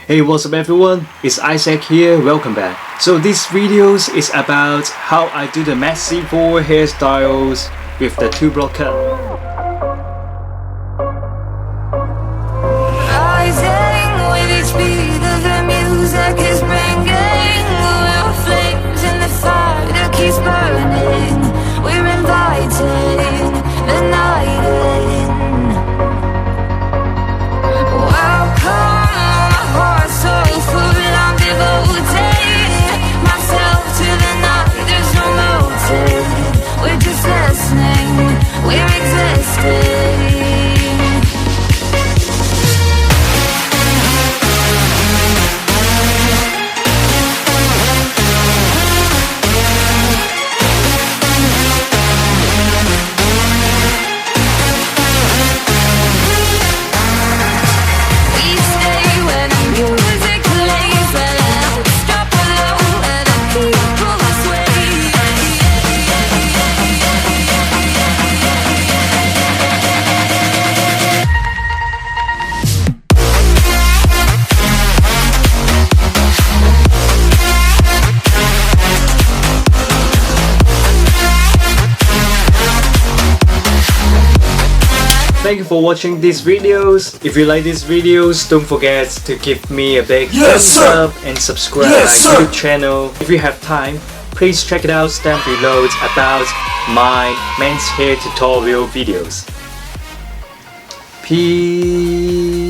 Hey, what's up everyone, it's ISSAC here, welcome back. So this video is about how I do the messy 4 hairstyles with the Twoblcok. Rising with each beat of the music is bringing little flames in the fire that keeps burning. We're inviting the night in. Welcome, my heart so full, I'm devoting myself to the night. There's no motive, we're just listening, we're existing. Thank you for watching these videos. If you like these videos, don't forget to give me a big thumbs up and subscribe my YouTube channel. If you have time, please check it out down below about my men's hair tutorial videos. Peace.